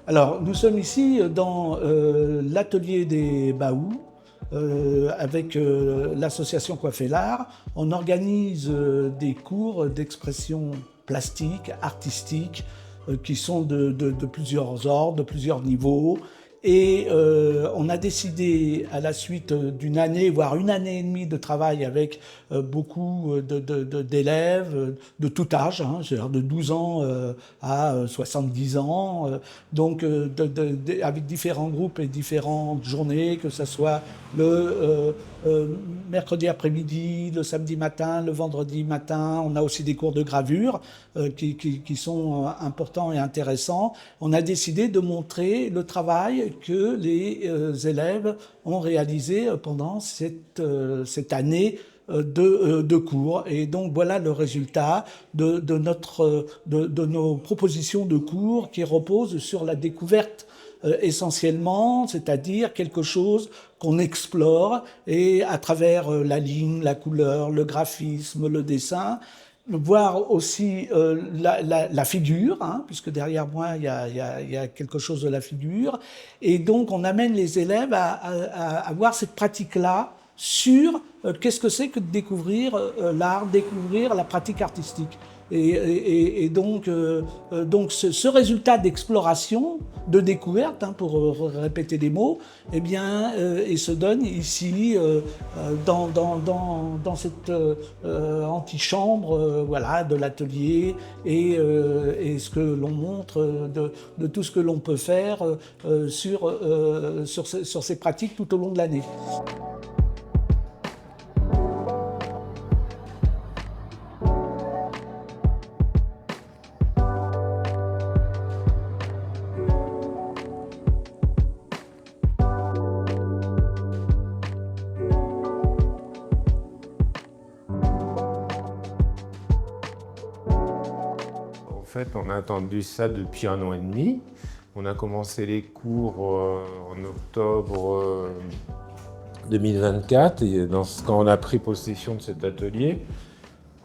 Alors, nous sommes ici dans l'atelier des Baous, avec l'association Coiffer l'Art. On organise des cours d'expression plastique, artistique, qui sont de plusieurs ordres, de plusieurs niveaux. Et on a décidé, à la suite d'une année, voire une année et demie de travail avec beaucoup d'élèves de tout âge, hein, c'est-à-dire de 12 ans à 70 ans, donc avec différents groupes et différentes journées, que ce soit le mercredi après-midi, le samedi matin, le vendredi matin. On a aussi des cours de gravure qui sont importants et intéressants. On a décidé de montrer le travail que les élèves ont réalisé pendant cette année de cours. Et donc voilà le résultat de nos propositions de cours qui reposent sur la découverte essentiellement, c'est-à-dire quelque chose qu'on explore et à travers la ligne, la couleur, le graphisme, le dessin, voir aussi la figure, hein, puisque derrière moi il y a quelque chose de la figure, et donc on amène les élèves à voir cette pratique-là sur qu'est-ce que c'est que de découvrir l'art, découvrir la pratique artistique. Et donc ce résultat d'exploration, de découverte, hein, pour répéter des mots, eh bien, il se donne ici dans cette antichambre, voilà, de l'atelier, et ce que l'on montre de tout ce que l'on peut faire sur ces pratiques tout au long de l'année. En fait, on a attendu ça depuis 1 an et demi. On a commencé les cours en octobre 2024, et quand on a pris possession de cet atelier.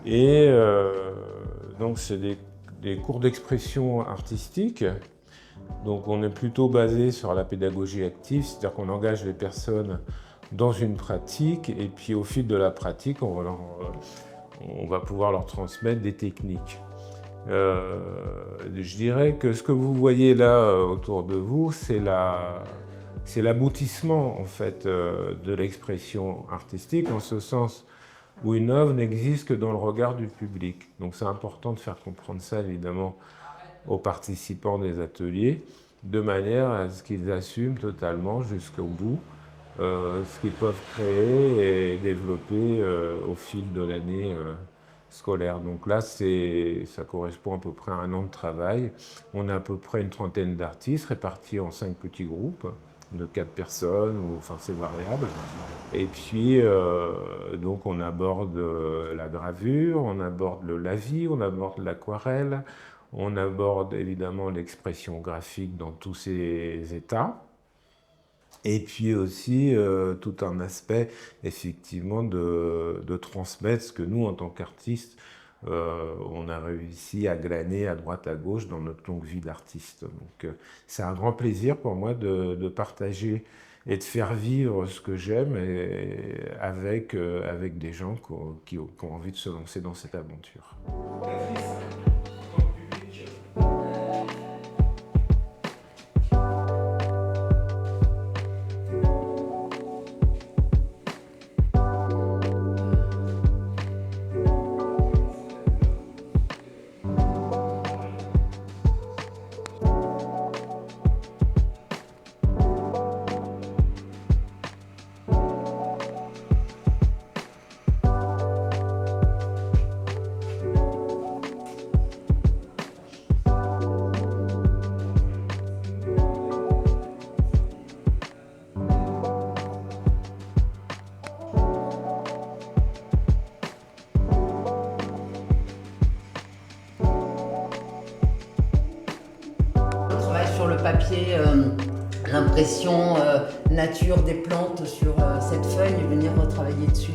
Et donc, c'est des cours d'expression artistique. Donc, on est plutôt basé sur la pédagogie active, c'est-à-dire qu'on engage les personnes dans une pratique, et puis au fil de la pratique, on va pouvoir leur transmettre des techniques. Je dirais que ce que vous voyez là autour de vous, c'est l'aboutissement en fait de l'expression artistique, en ce sens où une œuvre n'existe que dans le regard du public. Donc c'est important de faire comprendre ça évidemment aux participants des ateliers, de manière à ce qu'ils assument totalement jusqu'au bout ce qu'ils peuvent créer et développer au fil de l'année scolaire. Donc là, ça correspond à peu près à 1 an de travail. On a à peu près une trentaine d'artistes répartis en 5 petits groupes de 4 personnes, enfin c'est variable. Et puis, donc on aborde la gravure, on aborde le lavis, on aborde l'aquarelle, on aborde évidemment l'expression graphique dans tous ses états. Et puis aussi tout un aspect effectivement de transmettre ce que nous, en tant qu'artistes, on a réussi à glaner à droite à gauche dans notre longue vie d'artiste. Donc c'est un grand plaisir pour moi de partager et de faire vivre ce que j'aime avec des gens qui ont envie de se lancer dans cette aventure. impression nature des plantes sur cette feuille et venir retravailler dessus.